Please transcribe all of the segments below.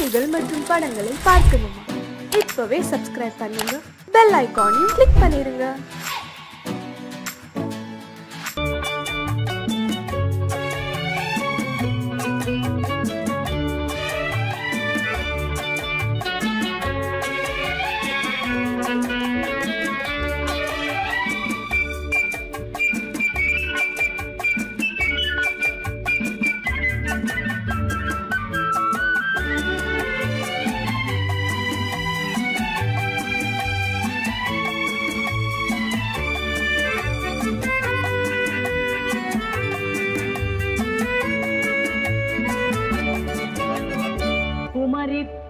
கதைகள் மற்றும் படங்களை பார்க்கணுமா? இப்பவே சப்ஸ்கிரைப் பண்ணுங்க, பெல் ஐகானையும் கிளிக் பண்ணிருங்க.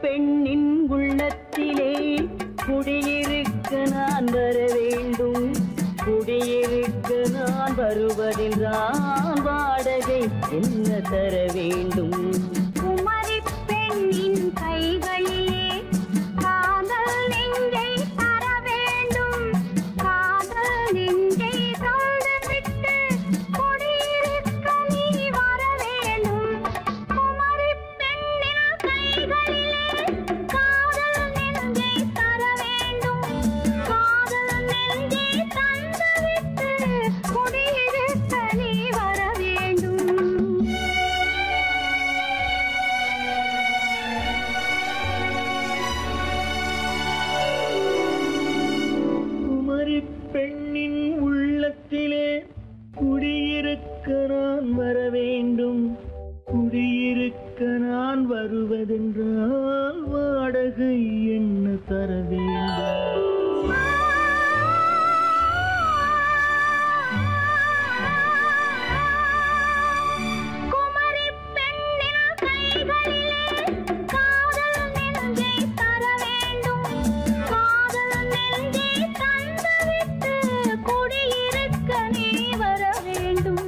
பெண்ணின் உள்ளத்திலே குடியிருக்க நான் வர வேண்டும். குடியிருக்க நான் வருவதென்றால் வாடகை என்ன தர வேண்டும்? குமரி பெண்ணின் கைகளிலே காதல் நெஞ்சை தர வேண்டும். காதல் நெஞ்சை தந்துவிட்டு குடியிருக்க நீ வர வேண்டும். குமரி பெண்ணின் கைகளிலே காதல் நெஞ்சை தர வேண்டும். காதல் நெஞ்சை தந்துவிட்டு குடியிருக்க நீ வர வேண்டும். குமரி பெண்ணின் உள்ளத்திலே குடியிருக்க நான் வர வேண்டும். குடியிருக்க நான் வருவதென்றால் வாடகை என்ன தர வேண்டும்? குமரி பெண்ணின் கைகளிலே காதல் நெஞ்சை தர வேண்டும். காதல் நெஞ்சை தந்துவிட்டு குடியிருக்க நீ வர வேண்டும்.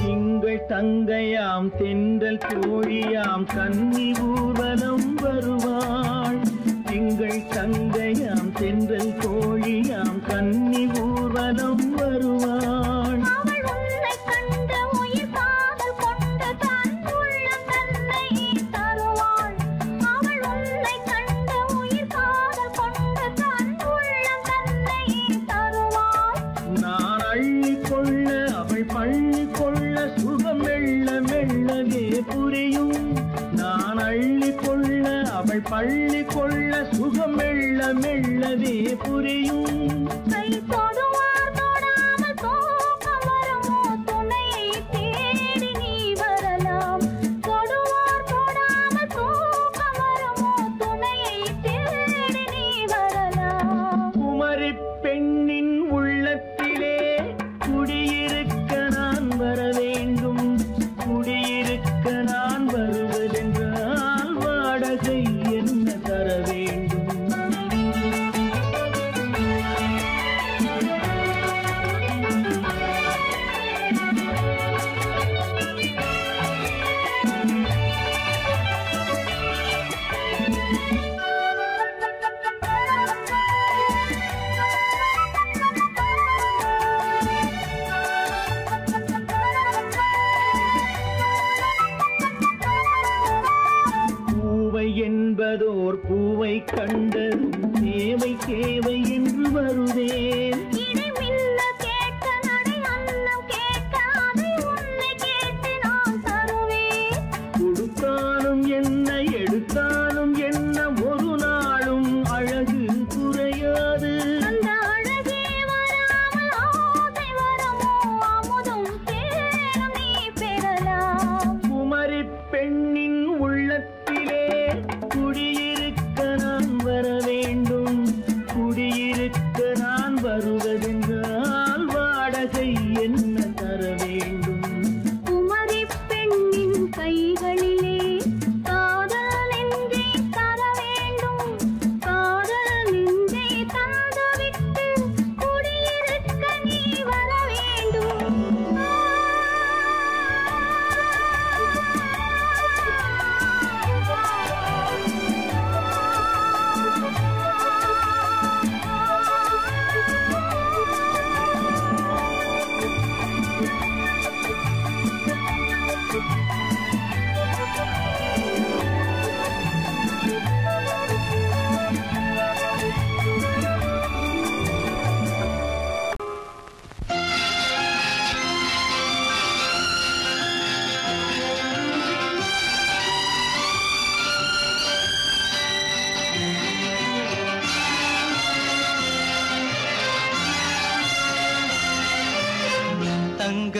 திங்கள் தங்கையாம் தென்றல் தோழியாம் கன்னி ஊர்வலம் வருவாள். திங்கள் தங்கையாம் தென்றல் தோழியாம் கன்னி ஊர்வலம் வருவாள். அவள் உன்னை கண்டு உயிர் காதல் கொண்டு தன் உள்ளம் தன்னை தருவாள். அவள் உன்னை கண்டு உயிர் காதல் கொண்டு தன் உள்ளம் தன்னை தருவாள். நான் அள்ளி கொள்ள அவள் பள்ளி கொள்ள சுகம் மெல்ல மெல்லவே புரியும். நான் அள்ளி கொள்ள அவள் பள்ளி கொள்ள சுகம் மெல்ல மெல்லவே புரியும். கை தொடுவார் தொடாமல் தூக்கம் வருமோ? துணையை தேடி நீ வரலாம். தொடுவார் தொடாமல் தூக்கம் வருமோ? துணையை தேடி நீ வரலாம். குமரி பெண்ணின் உள்ளத்திலே குடியிருக்க நான் வர வேண்டும். குடியிருக்க நான் வருவதென்றால் வாடகை என்ன தர வேண்டும்? பூவை என்பதோர் பூவை கண்டதும் தேவை தேவை என்று வருவேன். இடை மின்ன கேட்க நடை அன்னம் கேட்க அதை உன்னை கேட்டு நான் தருவேன். கொடுத்தாலும் என்ன எடுத்தாலும் என்ன ஒரு நாளும் அழகு குறையாது. அந்த அழகே வராமல் ஆசை வரமோ? அமுதும் தேனும் நீ பெறலாம். குமரி பெண்ணின் உள்ளத்திலே குடியிருக்க நான் வர வேண்டும். குடியிருக்க நான் வருவது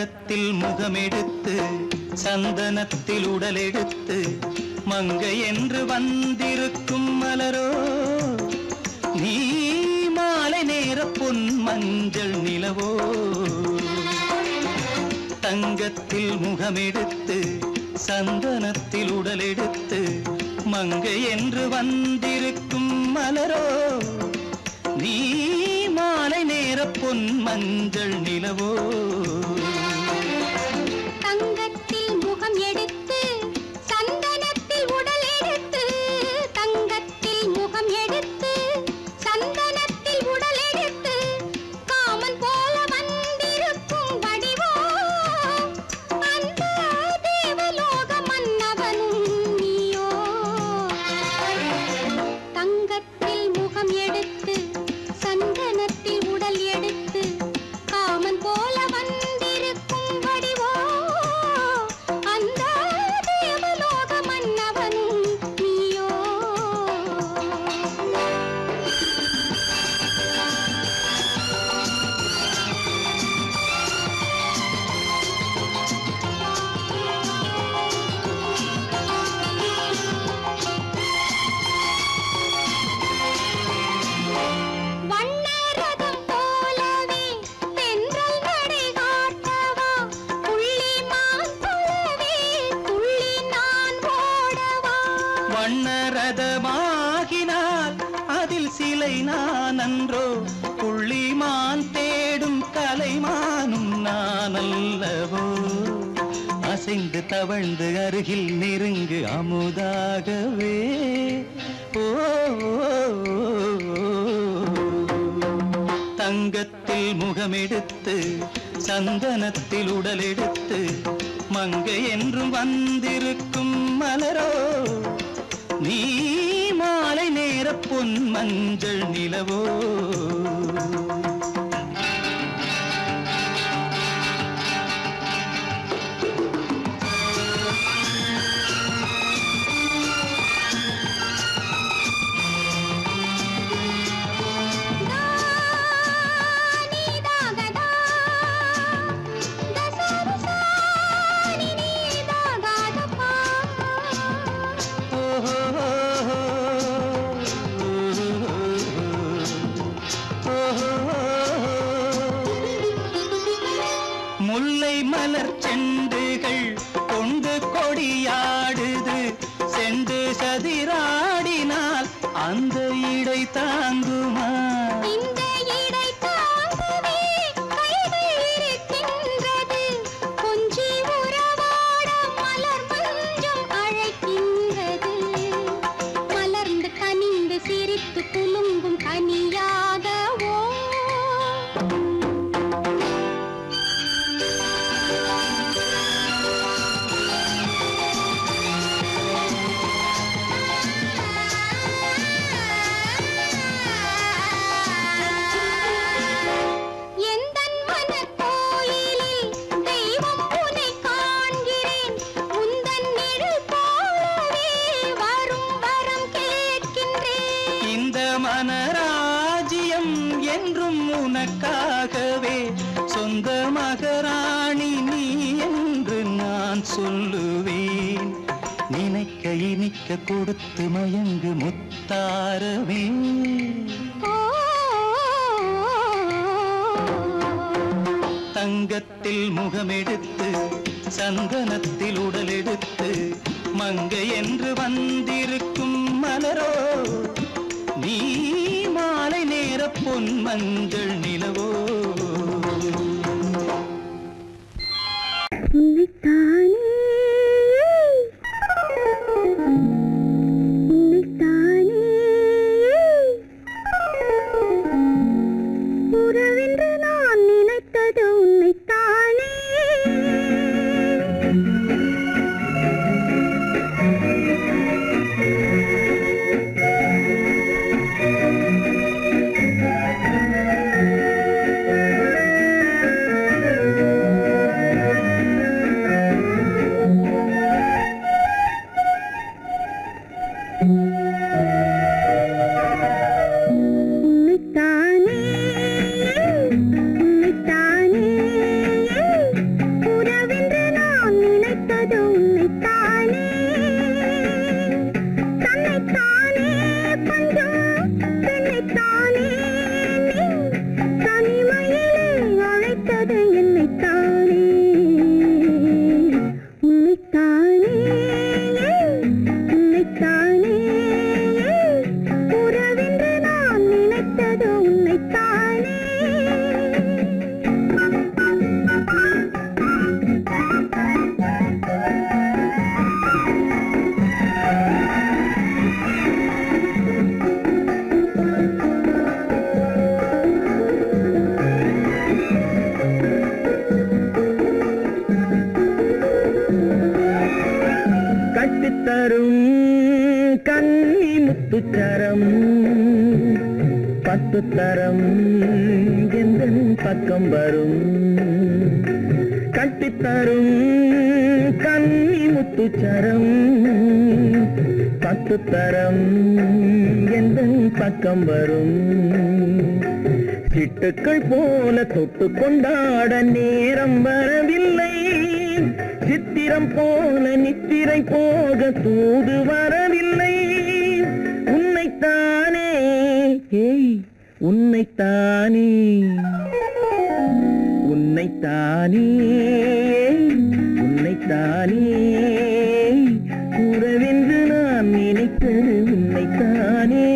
தங்கத்தில் முகமெடுத்து சந்தனத்தில் உடலெடுத்து மங்கை என்று வந்திருக்கும் மலரோ நீ மாலை நேர பொன் மஞ்சள் நிலவோ தங்கத்தில் முகமெடுத்து சந்தனத்தில் உடலெடுத்து மங்கை என்று வந்திருக்கும் மலரோ நீ மாலை நேர பொன் மஞ்சள் நிலவோ தங்கத்தில் முகம் எடுத்து சந்தனத்தில் உடல் எடுத்து தங்கத்தில் முகம் எடுத்து சந்தனத்தில் உடல் எடுத்து காமன் போல வந்திருக்கும் வடிவோ அந்த தேவலோக மன்னவனும் நீயோ தங்கத்தில் முகம் எடுத்து சந்தனத்தில் உடல் எடுத்து காமன் போல வந்திருக்கும் வடிவோ அந்த தேவலோக மன்னவனும் நீயோ வண்ணரதம் போலவே தென்றல் நடை காட்டவா புள்ளிமான் போலவே துள்ளி நான் ஓடவா வண்ணரதமாகினால் அதில் சிலை நான் அன்றோ புள்ளிமான் தேடும் கலைமானும் நான் அல்லவோ அசைந்து தவழ்ந்து அருகில் நெருங்கு அமுதாகவே ஓ தங்கத்தில் முகமெடுத்து சந்தனத்தில் உடலெடுத்து மங்கை என்றும் வந்திருக்கும் மலரோ நீ மாலை நேர பொன் மஞ்சள் நிலவோ முல்லை மலர் செண்டுகள் கொண்டு கொடியாடுது செண்டு சதிராடினால் அந்த இடை தாங்குமா இந்த இடை தாங்கவே கைகள் இருக்கின்றது கொஞ்சி உறவாட மலர் மஞ்சம் அழைக்கின்றது மலர்ந்து கனிந்து சிரித்து குலுங்கும் கனியாகவோ எந்தன் மனக்கோயிலில் தெய்வம் உன்னை காண்கிறேன் உந்தன் நிழல் போலவே வரும் வரம் கேட்கின்றேன் இந்த மனராஜ்யம் என்றும் உனக்காகவே சொந்த மகராணி நீ என்று நான் சொல்லுவேன் நினைக்க இனிக்க கொடுத்து மயங்கு முத்தாரவே தங்கத்தில் முகமெடுத்து சந்தனத்தில் உடலெடுத்து மங்கை என்று வந்திருக்கும் மலரோ நீ மாலை நேர பொன் மஞ்சள் நிலவோ உறவென்று நான் நினைத்தது உன்னைத்தானே 10 தரம் எந்தன் பக்கம் வரும் கட்டித்தரும் கன்னி முத்துச்சரம் 10 தரம் எந்தன் பக்கம் வரும் சிட்டுக்கள் போல தொட்டு கொண்டாட நேரம் வரவில்லை சித்திரம் போல நித்திரை போக தூது வரவில்லை உன்னைத்தானே ஏய் உன்னைத்தானே உன்னைத்தானே உன்னைத்தானே கூறவென்று நான் நினைத்தது உன்னைத்தானே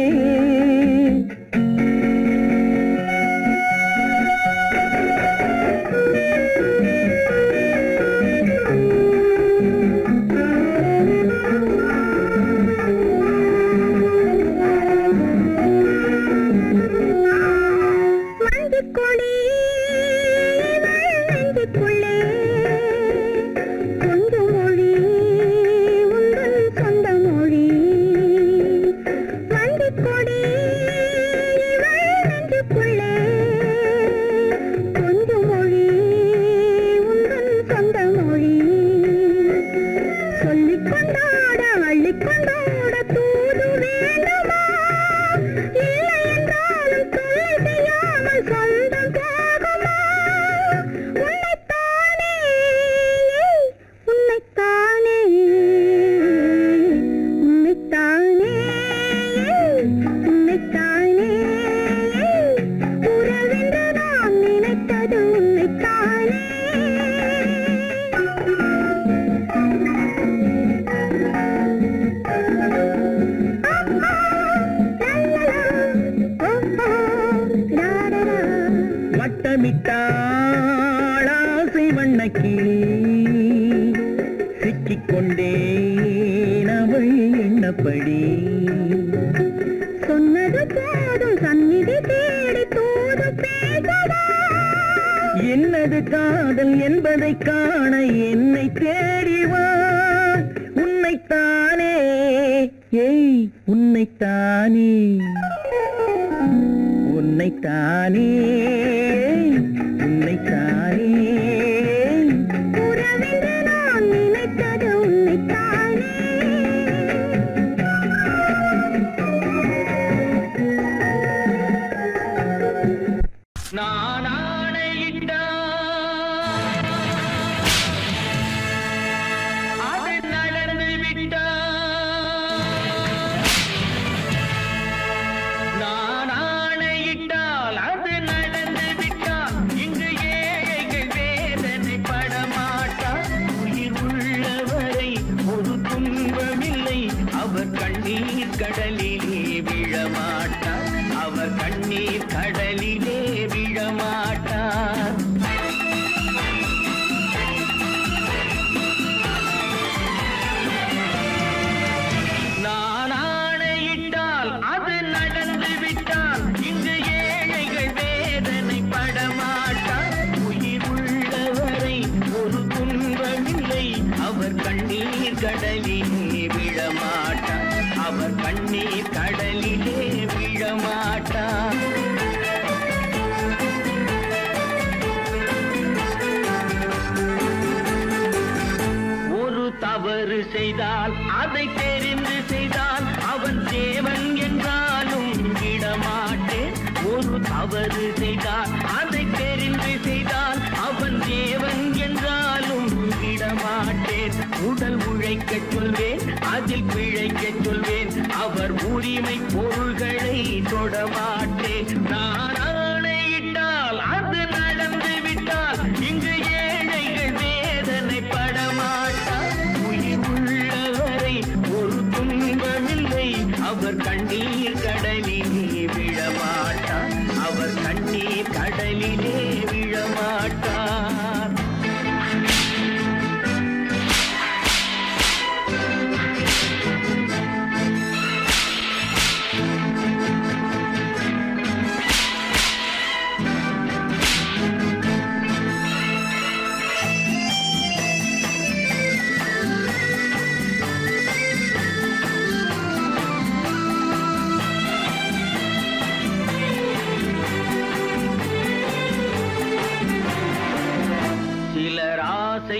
வட்டமிட்டாளாசை வண்ணக்கிளி சிக்கிக்கொண்டேன் அவள் எண்ணப்படி சொன்னது போதும் சந்நிதி தேடி தூது பேசவா என்னது காதல் என்பதை காண என்னை தேடிவா உன்னைத்தானே ஏய் உன்னைத்தானே உன்னைத்தானே உன்னைத்தானே உறவென்று நான் நினைத்தது உன்னைத்தானே நான் ஆணையிட்டால் அது நடந்து விட்டால் நான் ஆணையிட்டால் அது நடந்து விட்டால் இங்கு ஏழைகள் வேதனை படமாட்டார் உயிர் உள்ளவரை ஒரு துன்பமில்லை அவர் கண்ணீர் கடலிலே விழமாட்டார் அவர் கண்ணீர் கடலிலே விழமாட்டார் நான் ஆணையிட்டால் அது நடந்து விட்டால் இங்கு ஏழைகள் வேதனை படமாட்டார் உயிர் உள்ளவரை ஒரு துன்பமில்லை அவர் கண்ணீர் கடலிலே விழமாட்டார் அவர் கண்ணீர் கடலிலே விழமாட்டார் ஒரு தவறு செய்தால் அதை தெரிந்து செய்தால் அவன் தேவன் என்றாலும் விடமாட்டேன் ஒரு தவறு செய்தால் அதை தெரிந்து செய்தால் அவன் தேவன் என்றாலும் விடமாட்டேன் உடல் உழைக்கச் சொல்வேன் அதில் பிழைக்கச் சொல்வேன் அவர் உரிமை பொருள்களை தொடமாட்டேன் நான் ஆணையிட்டால் அது நடந்து விட்டால் இங்கு ஏழைகள் வேதனை படமாட்டார் உயிர் உள்ளவரை ஒரு துன்பமில்லை அவர் கண்ணீர் கடலிலே விழமாட்டார் அவர் கண்ணீர் கடலிலே விழமாட்டார்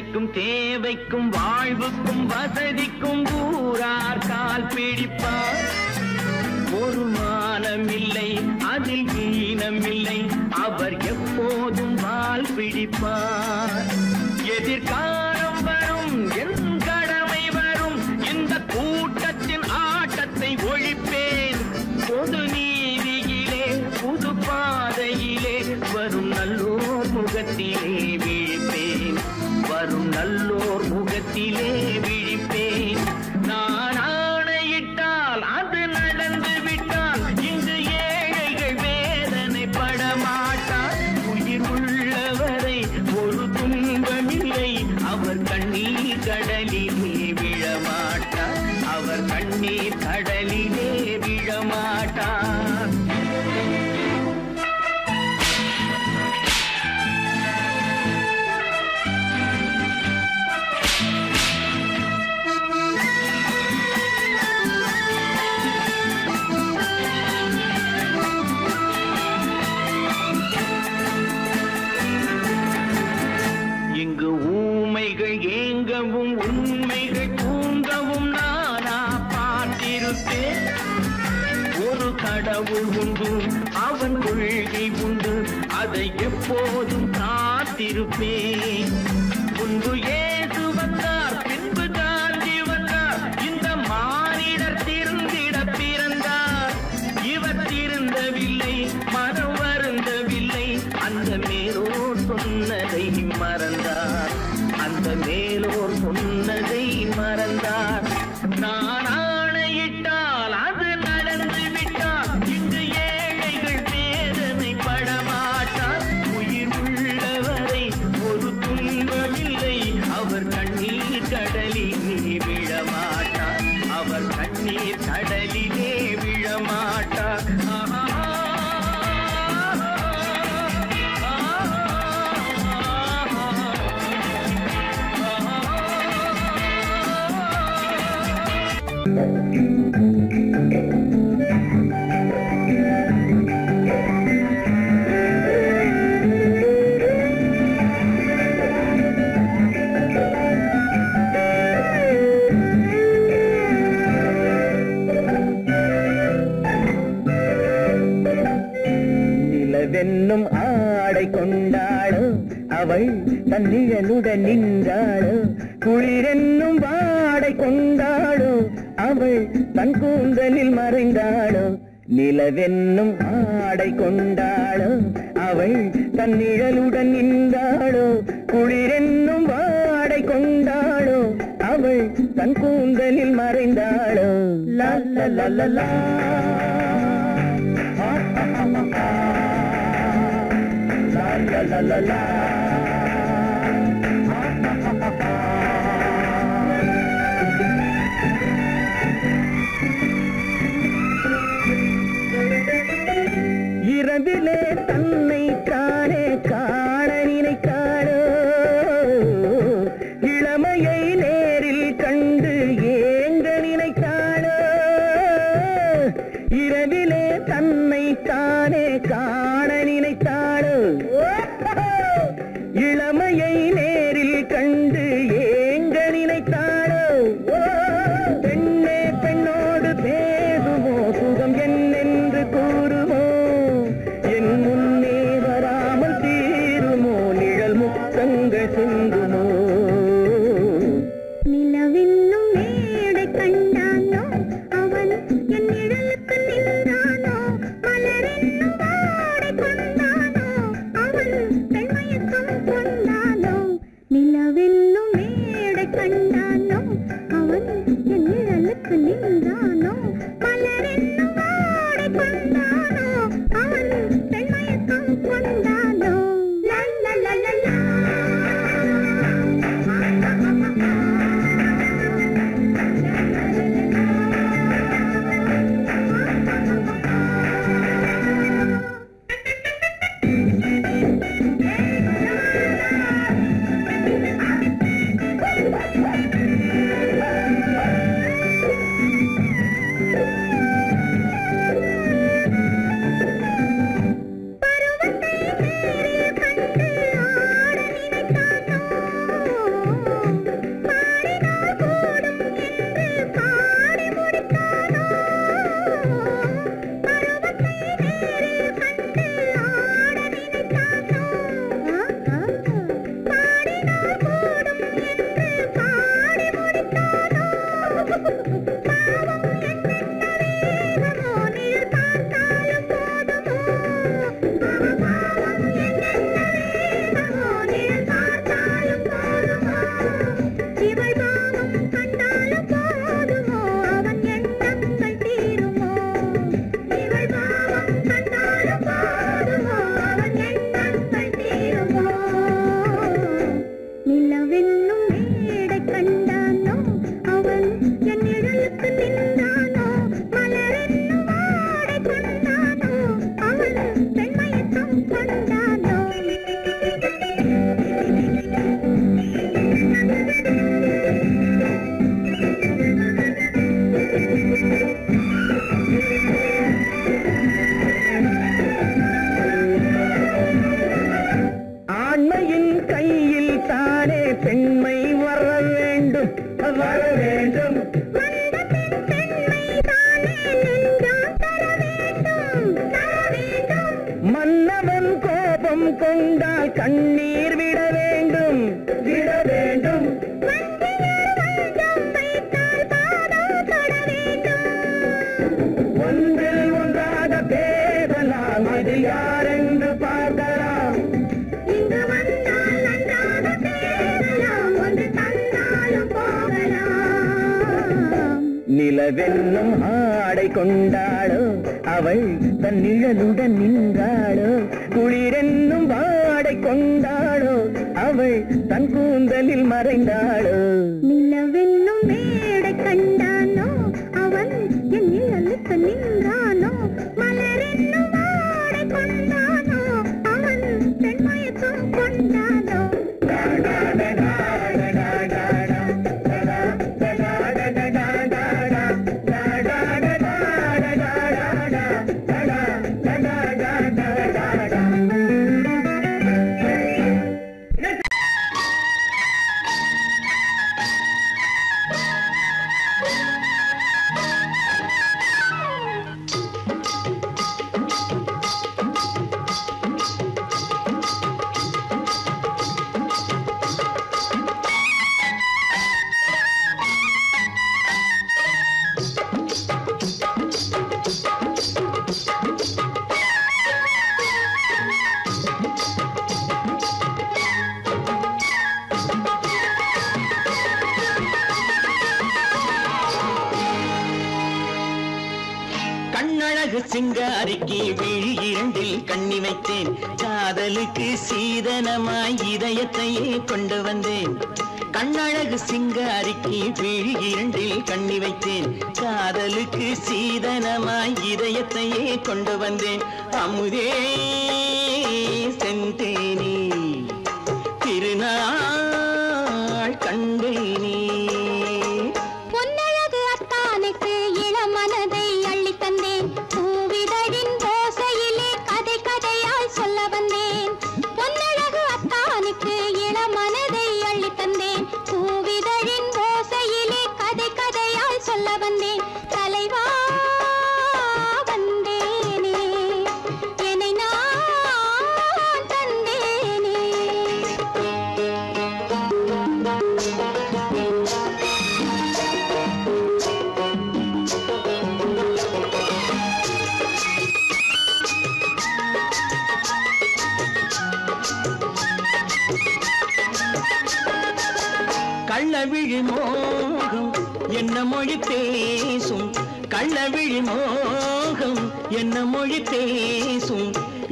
ஏழைக்கும் தேவைக்கும் வாழ்வுக்கும் வசதிக்கும் ஊரார் கால் பிடிப்பார். ஒரு மானமில்லை அதில் ஈனமில்லை, அவர் எப்போதும் வால் பிடிப்பார். எதிர்காலம் வரும் என் கடமை வரும், இந்த கூட்டத்தின் ஆட்டத்தை ஒழிப்பேன். பொது நீதியிலே புது பாதையிலே வரும் நல்லோர் முகத்திலே விழிப்பேன். வரும் நல்லோர் முகத்திலே விழிப்பேன். நான் ஆணையிட்டால் அது நடந்து விட்டால் இங்கு ஏழைகள் வேதனைப்பட மாட்டார். உயிர் உள்ளவரை ஒரு துன்பமில்லை, அவர் கண்ணீர் கடலிலே விழமாட்டார். அவர் கண்ணீர் கடலிலே விழமாட்டார். இங்கு ஊமைகள் ஏங்கவும் உண்மைகள் தூங்கவும் நானா பார்த்திருப்பேன். ஒரு கடவுள் உண்டு, அவன் கொள்கை உண்டு, அதை எப்போதும் காத்திருப்பேன். முன்பு இயேசு வந்தார், பின்பு காந்தி வந்தார், இந்த மானிடர் திருந்திட பிறந்தார். இவர் திருந்தவில்லை, மனம் வருந்தவில்லை, அந்த மேலோர் சொன்னதை மறந்தார். அந்த மேலோர் சொன்னதை மறந்தார். நான் ஆணையிட்டால் அது நடந்து விட்டால் இங்கு ஏழைகள் வேதனைப்பட மாட்டார். உயிர் உள்ளவரை ஒரு துன்பமில்லை, அவர் கண்ணீர் கடலிலே விழமாட்டார். அவர் கண்ணீர் கடலிலே விழமாட்டார். நிலவென்னும் ஆடை கொண்டாளோ அவள் தன்னிழலுடன் நின்றாளோ. குளிரென்னும் வாடை கொண்டாளோ அவள் தன் கூந்தலில் மறைந்தாளோ. நிலவென்னும் ஆடை கொண்டாளோ அவள் தன் நிழலுடன் நின்றாளோ. குளிரென்னும் வாடை கொண்டாளோ அவள் தன் கூந்தலில் மறைந்தாளோ. லா லா லா லா லா la la la la. இரவிலே தன்னை தானே காண நினைத்தாளோ. இளமையை நேரில் கண்டு ஏங்க நினைத்தாளோ. இரவிலே தன்னை தானே காண நினைத்தாளோ. இளமையை நேரில் கண்டு ஏங்க நினைத்தாளோ. பெண்ணே பெண்ணோடு பேசுமோ, சுகம் என்னென்று கூறுமோ. என் முன்னே வராமல் தீருமோ, நிழல் முத்தங்கள் சிந்துமோ. நிலவென்னும் மேடை கண்டானோ அவன் என் நிழலுக்கு நின்றானோ. மலரென்னும் வாடை உள்ளம் கொண்டால் கண்ணீர் விட வேண்டும் விட வேண்டும். ஒன்றில் ஒன்றாக பேசலாம், அது யாரென்று பார்க்கலாம். இங்கு வந்தால் நன்றாக பேசலாம், ஒன்று தந்தாலும் போகலாம். நிலவென்னும் ஆடை கொண்டாளோ அவள் தன் நிழலுடன் நின்றாளோ, குளிரென்னும் வாடை கொண்டாளோ அவள் தன் கூந்தலில் மறைந்தாளோ. நிலவென்னும் மேடை கண்டானோ அவன் என் நிழலுக்கு நின்றானோ, மலரென்னும் வாடை கொண்டானோ அவன் பெண்மயக்கம் கொண்டானோ. கண்ணழகு சிங்காரிக்கு விழி இரண்டில் கண்ணி வைத்தேன், காதலுக்கு சீதனமாய் இதயத்தையே கொண்டு வந்தேன். கண்ணழகு சிங்காரிக்கு விழி இரண்டில் கண்ணி வைத்தேன், காதலுக்கு சீதனமாய் இதயத்தையே கொண்டு வந்தேன். அமுதே செந்தேனே திருநாள் கண்டேனே. பொன்னழகு அத்தானுக்கு இளமனதை அள்ளித் தந்தேன், பூவிதழின் ஓசையிலே கதை கதையாய் சொல்ல வந்தேன். பொன்னழகு அத்தானுக்கு இளமனதை அள்ளித் தந்தேன், பூவிதழின் ஓசையிலே கதை கதையாய் சொல்ல வந்தேன். தலைவா வந்தேனே, என்னை நான் தந்தேனே. கள்ளவிழி மோகம் என்ன மொழி பேசும், கள்ளவிழி மோகம் என்ன மொழி பேசும்,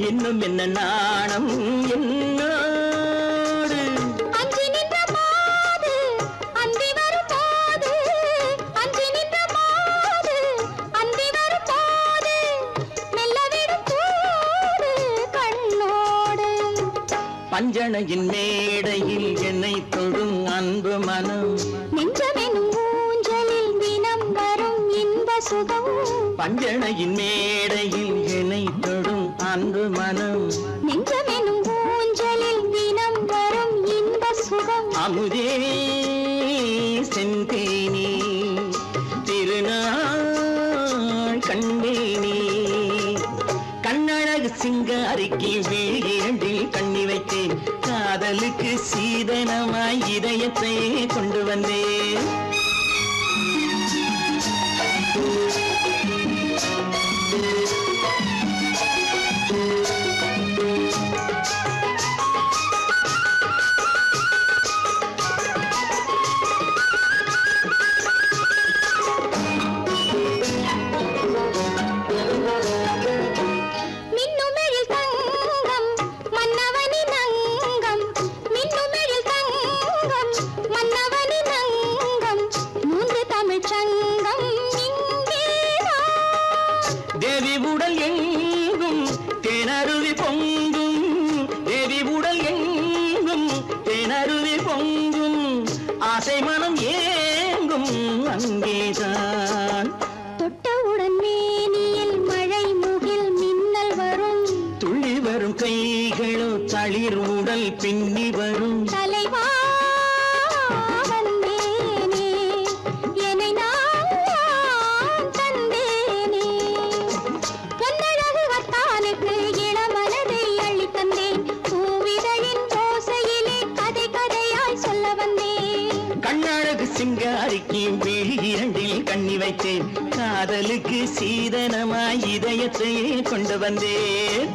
இன்னும் என்ன நாணம் என்னோடு. அஞ்சி நின்ற மாது அந்தி வரும் போது, அஞ்சி நின்ற மாது அந்தி வரும் போது, மெல்ல விடும் கூடு கண்ணோடு. பஞ்சணையின் மேடையில் என்னை தொடும் அன்பு மனம், நெஞ்சமெனும் ஊஞ்சலில் தினம் வரும் இன்ப சுகம். பஞ்சணையின் மேடையில் என்னை தொடும் அன்பு மனம், நெஞ்சமெனும் ஊஞ்சலில் தினம் வரும் இன்ப சுகம். அமுதே செந்தேனே திருநாள் கண்டேனே. கண்ணழகு சிங்காரிக்கு விழி இரண்டில் கண்ணி வைத்தேன், காதலுக்கு சீதனமாய் இதயத்தை கொண்டு வந்தேன். மின்னுமெழில் தங்கம் மன்னவனின் அங்கம், மின்னுமெழில் தங்கம் மன்னவனின் அங்கம், மூன்று தமிழ்ச் சங்கம் இங்கேதான். தேவி உடல் எங்கும் தேனருவி பொங்கும், தேவி உடல் எங்கும் தேனருவி பொங்கும், ஆசை மனம் ஏங்கும் அங்கேதான். தொட்டவுடன் மேனியில் மழை முகில் மின்னல் வரும், துள்ளி வரும் கைகளோ தளிர் உடல் பின்னி வரும். தலைவா வந்தேனே, என்னை நான் தந்தேனே. பொன்னழகு வத்தானுக்கு இளமனதை அள்ளித் தந்தேன், சிங்காரிக்கு விழி இரண்டில் கண்ணி வைத்தேன் காதலுக்கு சீதனமாய் இதயத்தையே கொண்டு வந்தேன்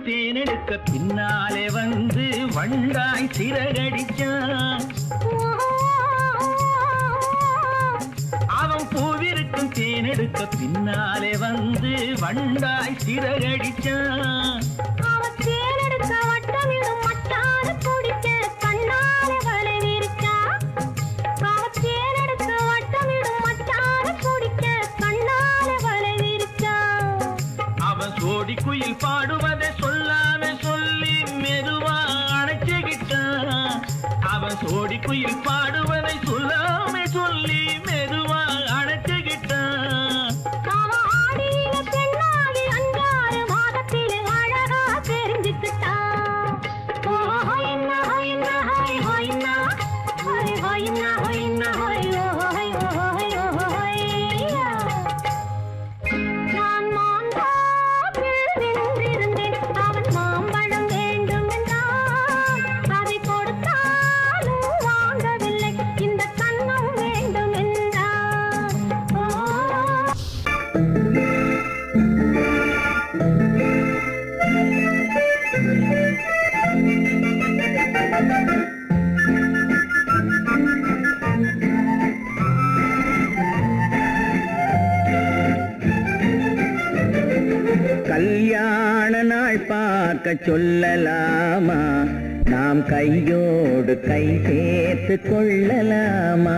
தேனெடுக்க பின்னாலே வந்து வண்டாய் சிறகடிச்சான் அவன் பூவிருக்கும் தேனெடுக்க பின்னாலே வந்து வண்டாய் சிறகடிச்சான் அவன் தேனெடுக்க வட்டமிடும் மட்டாறு குடிக்க கண்ணாலே வலை விரிச்சா அவன் தேனெடுக்க வட்டமிடும் மட்டாறு குடிக்க கண்ணாலே வலை விரிச்சா அவன் சோடி சோடி குயில் பாடுவதை சொல்லாம சொல்லி மெதுவா அணைச்சுக்கிட்டான். அவன் சோடி குயில் பாடுவதை சொல்லாம சொல்லி மெதுவா அணைச்சுக்கிட்டான். ஆடியில பெண்ணாகி 5-6 மாதத்திலே அழகா தெரிஞ்சுக்கிட்டான். ஹொய்னா ஹொய்னா ஹொய் ஹொய்னா ஹொய் ஹொய்னா ஹொய்னா ஹொய் ஹொய் ஹொய் ஹொய்யா. நான் மாந்தாப்பில் நின்றிருந்தேன். அவன் மாம்பழம் வேண்டும் என்றான். அதை கொடுத்தாலும் வாங்கவில்லை. இந்த கன்னம் வேண்டும் என்றான். கல்யாண நாள் பார்க்க சொல்லலாமா, நாம் கையோடு கை சேர்த்து கொள்ளலாமா.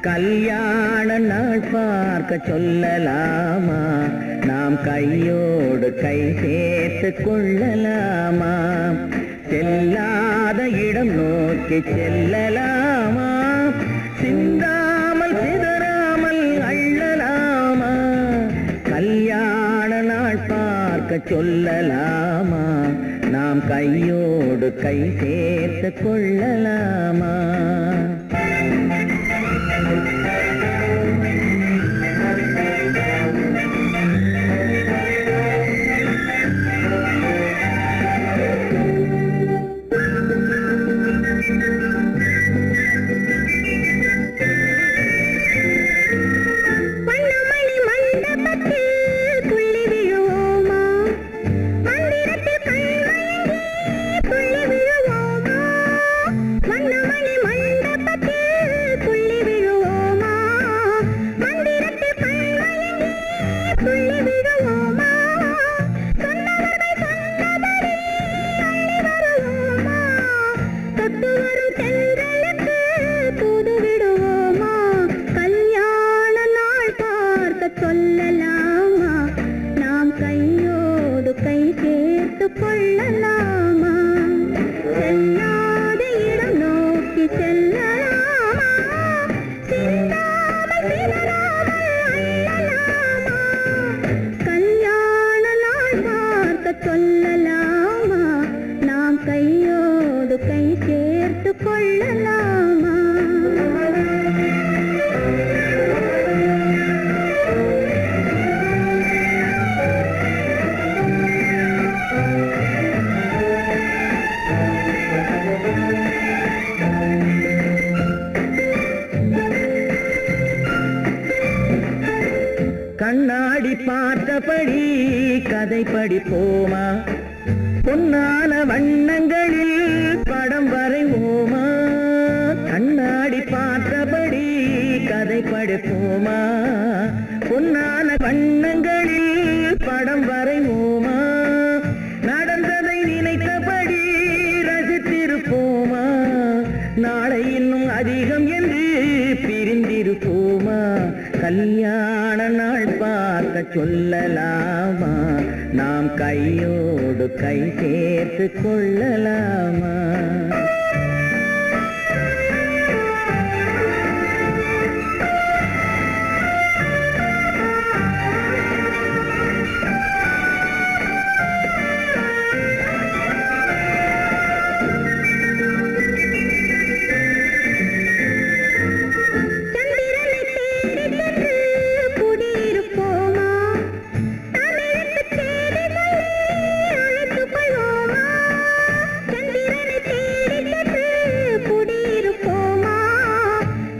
கல்யாண நாள் பார்க்க சொல்லலாமா, நாம் கையோடு கை சேர்த்து கொள்ளலாமா. செல்லாத இடம் நோக்கி செல்லலாமா, சிந்தாமல் சிதறாமல் அள்ளலாமா. கல்யாண நாள் பார்க்க சொல்லலாமா, நாம் கையோடு கை சேர்த்து கொள்ளலாமா. வண்ணமணி மண்டபத்தில் துள்ளி விழுவோமா, மந்திரத்தில் கண்மயங்கி துள்ளி விழுவோமா. வண்ணமணி மண்டபத்தில் துள்ளி விழுவோமா, மந்திரத்தில் கண்மயங்கி துள்ளி விழுவோமா. சொன்னவர்கள் சொன்னபடி அள்ளி வருவோமா, தொட்டு வரும் தென்றலுக்கு தூது விடுவோமா. கல்யாண நாள் பார்க்க சொல்லலாமா, நாம் கையோடு கை சேர்த்து கொள்ளலாமா. செல்லாத இடம் நோக்கி செல்லலாமா, சிந்தாமல் சிதறாமல் அள்ளலாமா. கல்யாண நாள் பார்க்க சொல்லலாமா, நாம் கையோடு கை சேர்த்து கொள்ளலாமா. கண்ணாடி பார்த்தபடி கதை படிப்போமா, பொன்னான வண்ணங்களில் படம் வரைவோமா. கண்ணாடி பார்த்தபடி கதை படிப்போமா, பொன்னான வண்ணங்களில் படம் வரைவோமா. நடந்ததை நினைத்தபடி ரசித்திருப்போமா, நாளை இன்னும் அதிகம் என்று பிரிந்திருப்போமா. கல்யாண நாள் பார்க்க சொல்லலாமா, நாம் கையோடு கை சேர்த்து கொள்ளலாமா. சந்திரனை தேடி சென்று குடியிருப்போமா, தமிழுக்கு தேடி சொல்லி அழைத்துக் கொள்வோமா. சந்திரனை தேடி சென்று குடியிருப்போமா,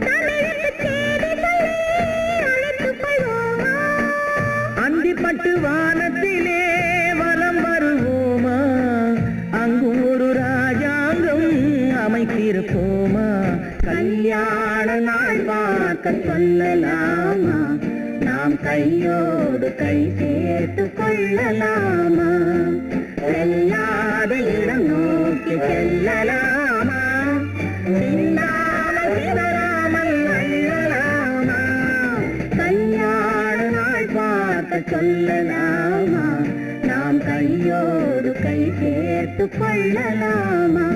தமிழுக்கு தேடி சொல்லி அழைத்துக் கொள்வோமா. அந்திப்பட்டு வானத்திலே வலம் வருவோமா, அங்கும் ஒரு ராஜாங்கம் அமைத்திருப்போமா. கல்யாண நாள் பார்க்க சொல்லலாமா, நாம் கையோடு கை சேர்த்து கொள்ளலாமா. செல்லாத இடம் நோக்கி செல்லலாமா, சிந்தாமல் சிதறாமல் அள்ளலாமா. கல்யாண நாள் பார்க்க சொல்லலாமா, கொள்ளலாமா?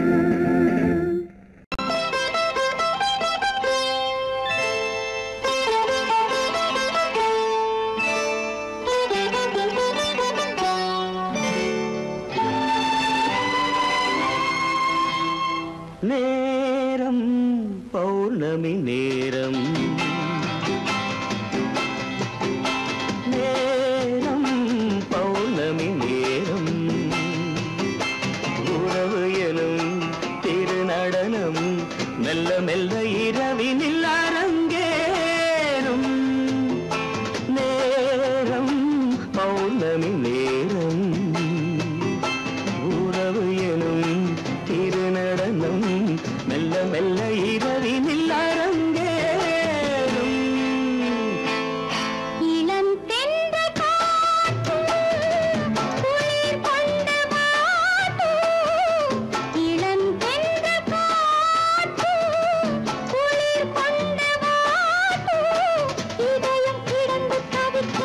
நேரம் பௌர்ணமி நேரம், நேரம் பௌர்ணமி நேரம், உறவு எனும் திருநடனம் மெல்ல மெல்ல இரவினில் அரங்கேறும். நேரம் பௌர்ணமி நேரம், உறவு எனும் திருநடனம் மெல்ல மெல்ல இரவினில் அரங்கேறும். இளம் தென்றல் காற்றும் குளிர் கொண்டு வாட்டும், இளம் தென்றல் காற்றும் குளிர் கொண்டு வாட்டும், இதயம் கிடந்து தவிக்க,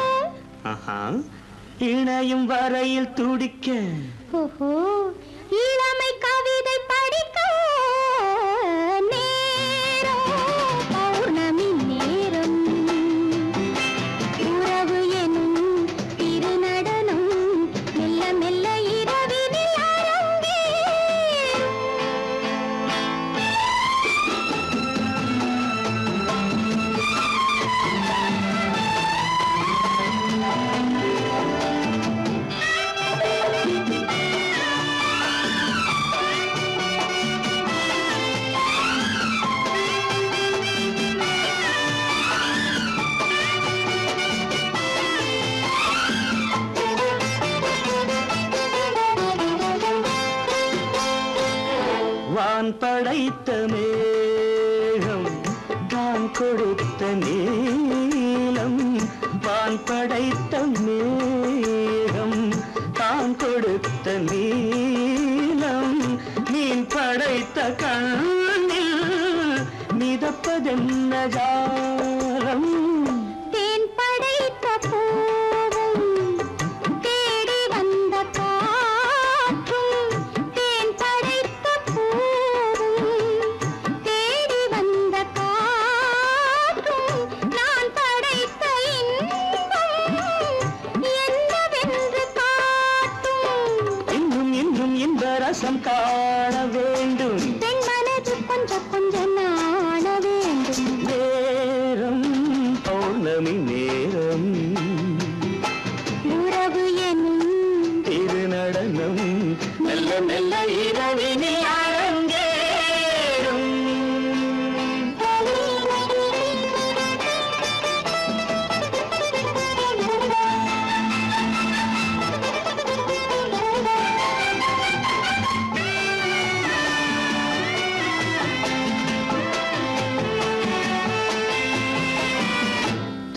இணையும் வரையில் துடிக்க, ஓஹோ இளமை கவிதை படிக்க, நேரம் பௌர்ணமி நேரம், உறவு எனும் திருநடனம் மெல்ல மெல்ல இரவினில் அரங்கேறும். வான் படைத்த மேகம் தான் கொடுத்த நீலம், வான் படைத்த மேகம் தான் கொடுத்த நீலம், மீன் படைத்த கண்ணில் மிதப்பதென்ன ஜாலம். தேன் படைத்த பூவும் தேடி வந்த காற்றும், தேன் படைத்த பூவும் தேடி வந்த காற்றும், நான் படைத்த இன்பம் என்னவென்று காட்டும். இன்னும் இன்னும் இன்ப ரசம் காண வேண்டும், பெண் மனது கொஞ்சம் கொஞ்சம் நாண வேண்டும். நேரம் பௌர்ணமி நேரம், உறவு எனும் திருநடனம் மெல்ல மெல்ல இரவினில் அரங்கேறும்.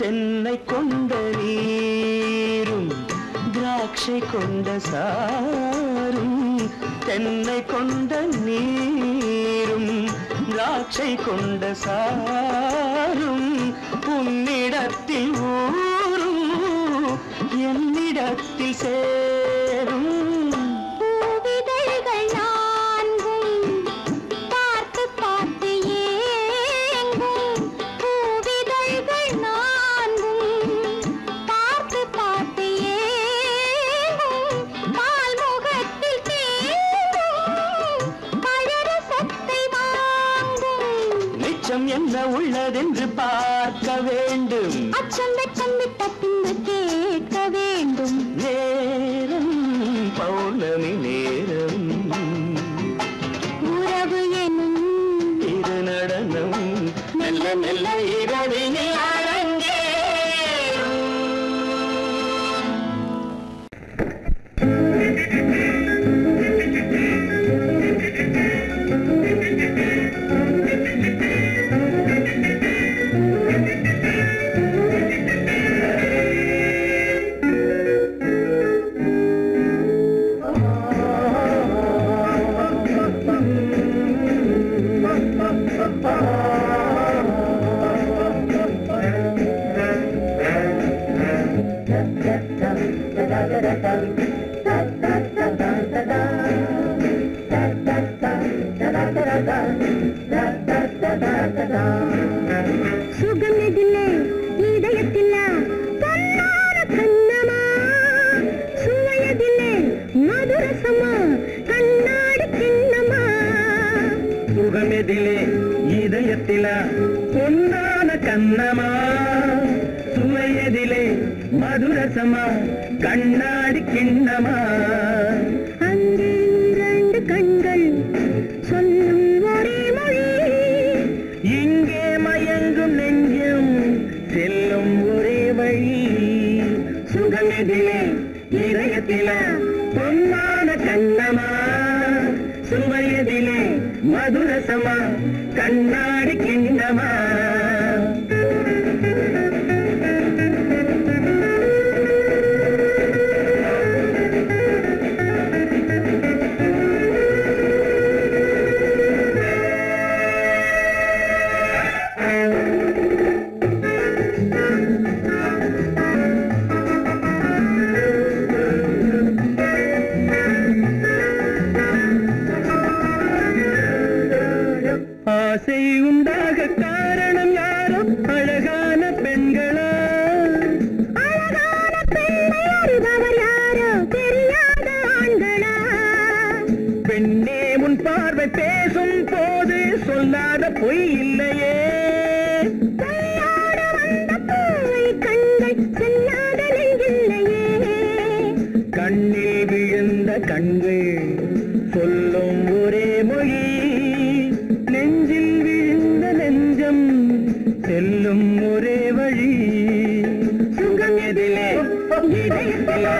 தென்னை கொண்ட நீரும் திராட்சை கொண்ட சாரும், தென்னை கொண்ட நீரும் திராட்சை கொண்ட சாரும், உன்னிடத்தில் ஊரும் என்னிடத்தில் சேரும். பூவிதழ்கள் நான்கும் பார்த்து பார்த்து ஏங்கும், பூவிதழ்கள் நான்கும் பார்த்து பார்த்து ஏங்கும், பால்முகத்தில் தேங்கும் பழரசத்தை வாங்கும். நிச்சம் என்ன உள்ளதென்று பார்க்க வேண்டும், அச்சம் வெச்சம் விட்ட பின்பு கேட்க வேண்டும். நேரம் பௌர்ணமி நேரம், உறவு எனும் திருநடனம் மெல்ல மெல்ல இரவினில் அரங்கேறும். கண்ணமா சுவையதிலே மதுரசமா கண்ணாடி கிண்ணமா அங்கே இரண்டு கண்கள் சொல்லும் ஒரே மொழி இங்கே மயங்கும் நெஞ்சும் செல்லும் ஒரே வழி சுகமெதிலே இதயத்தில பொன்னான கண்ணமா சுவையதிலே மதுரசமா கண்ணாடி கிண்ணமா ஆசை உண்டாக காரணம் யாரோ அழகான பெண்களா அழகான பெண்ணை அறிபவர் யாரோ தெரியாத ஆண்களா பெண்ணே உன் பார்வை பேசும் போது சொல்லாத பொய் இல்லையே கையோடு வந்த பூவை கண்கள் செல்லாத நெஞ்சில்லையே கண்ணில் விழுந்த கண்கள் சொல்லும் ஒரே மொழி நெஞ்சில் விழுந்த நெஞ்சம் செல்லும் ஒரே வழி சுகம் எதிலே இதயத்திலே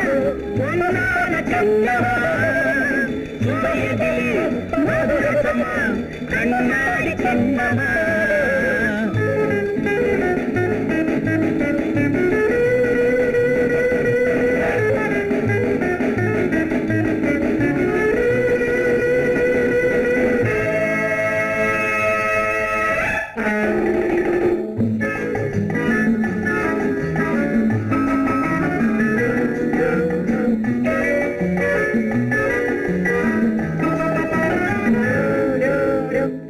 பொன்னான கண்ணமா சுவையதிலே மதுரசமா கண்ணாடி கண்ணமா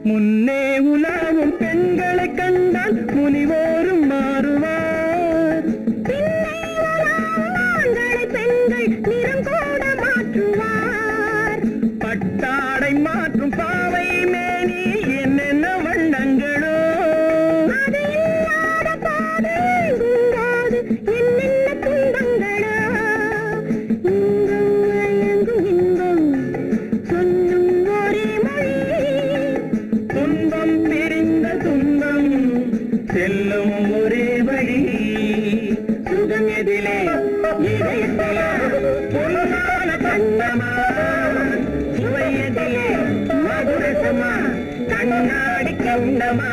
முன்னே உலாவும் பெண்களை கண்டால் முனிவோரும் மாறுவார் பின்னை உலாவும் ஆண்களை பெண்கள் நிறம் கூட மாற்றுவார் பட்டாடை மாற்றும் பாவை மேனி என்னென்ன வண்ணங்களோ அது இல்லாத பாதை எங்குங்காது என்னென்ன துன்பங்களோ இங்கும் அயங்கும் இன்பம் சொல்லும் ஒரே மொழி துன்பம் பிரிந்த துன்பம் செல்லும் ஒரே வழி சுகம் எதிலே இதயத்திலே பொன்னான கண்ணமா சுவையதிலே மதுரசமா கண்ணாடி கண்ணமா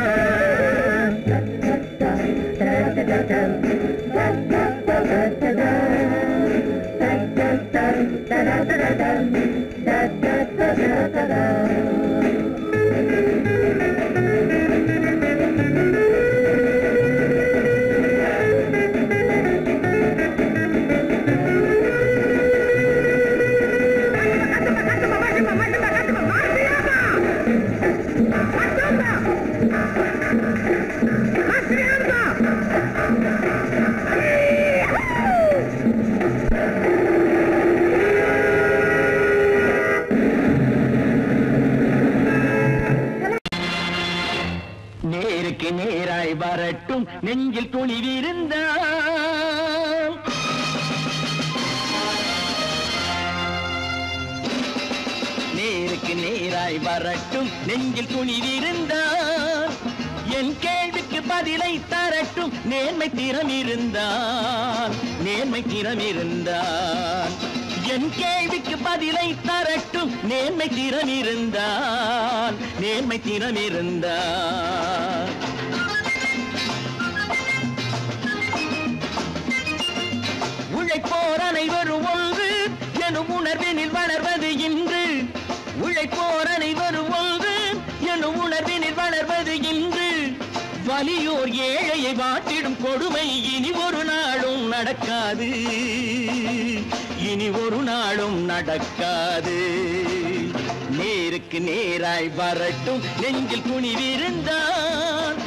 நேருக்கு நேராய் வரட்டும் நெஞ்சில் துணிவிருந்தால் நேருக்கு நேராய் வரட்டும் நெஞ்சில் துணிவிருந்தால் என் கேள்விக்கு பதிலை தரட்டும் நேர்மை திறம் இருந்தால் என் கேள்விக்கு பதிலை தரட்டும் நேர்மை திறம் இருந்தால் உழைப்போர் அனைவரும் ஒன்று எனும் உணர்வினில் வளர்வது இன்று உழைப்போர் அனைவரும் ஒன்று எனும் உணர்வினில் வளர்வது இன்று வலியோர் ஏழையை வாட்டிடும் கொடுமை இனி ஒரு நாளும் நடக்காது நேருக்கு நேராய் வரட்டும் நெஞ்சில் துணிவிருந்தால்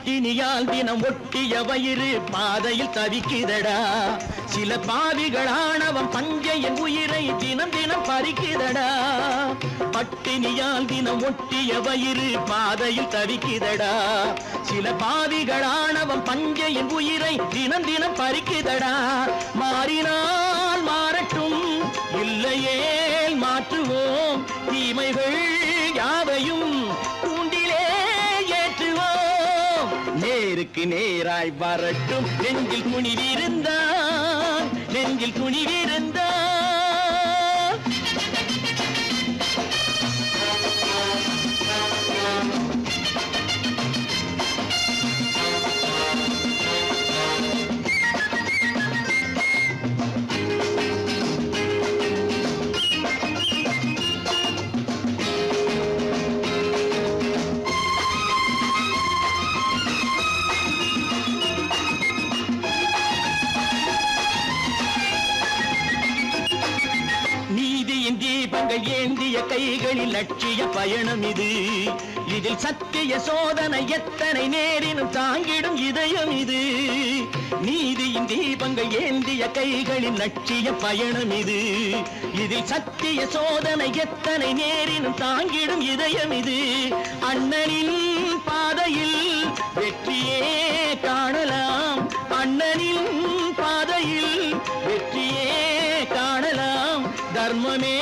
பட்டினியால் தினம் ஒட்டிய வயிறு பாதையில் தவிக்குதடா. சில பாவிகளானவன் பஞ்சையின் உயிரை தினம் தினம் பறிக்குதடா. பட்டினியால் தினம் ஒட்டிய வயிறு பாதையில் தவிக்குதடா. சில பாவிகளானவன் பஞ்சையின் உயிரை தினம் தினம் பறிக்குதடா. மாறினால் மாறட்டும், இல்லையே மாற்றுவோம், தீமைகள் யாவையும் கூண்டிலே ஏற்றுவோம். நேருக்கு நேராய் வரட்டும், நெஞ்சில் துணிவிருந்தான், நெஞ்சில் துணிவிருந்தான். தீபங்கள் ஏந்திய கைகளில் லட்சிய பயணம் இது. இதில் சத்திய சோதனை எத்தனை நேரினும் தாங்கிடும் இதயம் இது. நீதியின் தீபங்கள் ஏந்திய கைகளில் லட்சிய பயணம் இது. இதில் சத்திய சோதனை எத்தனை நேரினும் தாங்கிடும் இதயம் இது. அண்ணனின் பாதையில் வெற்றியே காணலாம், அண்ணனின் பாதையில் வெற்றியே காணலாம். தர்மமே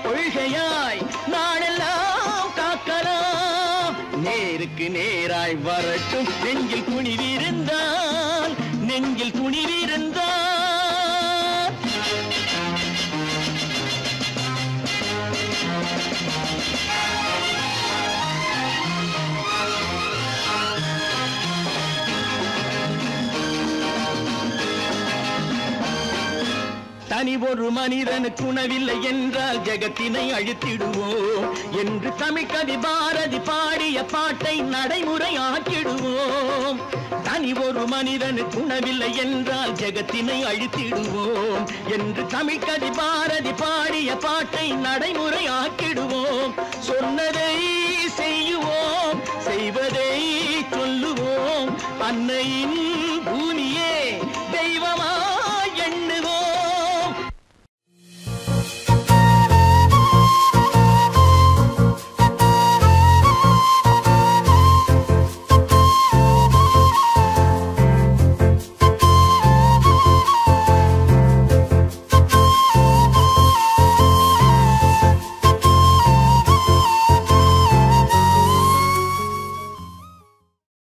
கொள்கையாய் நாளெல்லாம் காக்கலாம். நேருக்கு நேராய் வரட்டும், நெஞ்சில் துணிவிருந்தால், நெஞ்சில் துணிவிருந்தால். தனி ஒரு மனிதனுக்கு உணவில்லை என்றால் ஜெகத்தினை அழித்திடுவோம் என்று தமிழ்கவி பாரதி பாடிய பாட்டை நடைமுறையாக்கிடுவோம். தனி ஒரு மனிதனுக்கு உணவில்லை என்றால் ஜெகத்தினை அழித்திடுவோம் என்று தமிழ்கவி பாரதி பாடிய பாட்டை நடைமுறையாக்கிடுவோம். சொன்னதே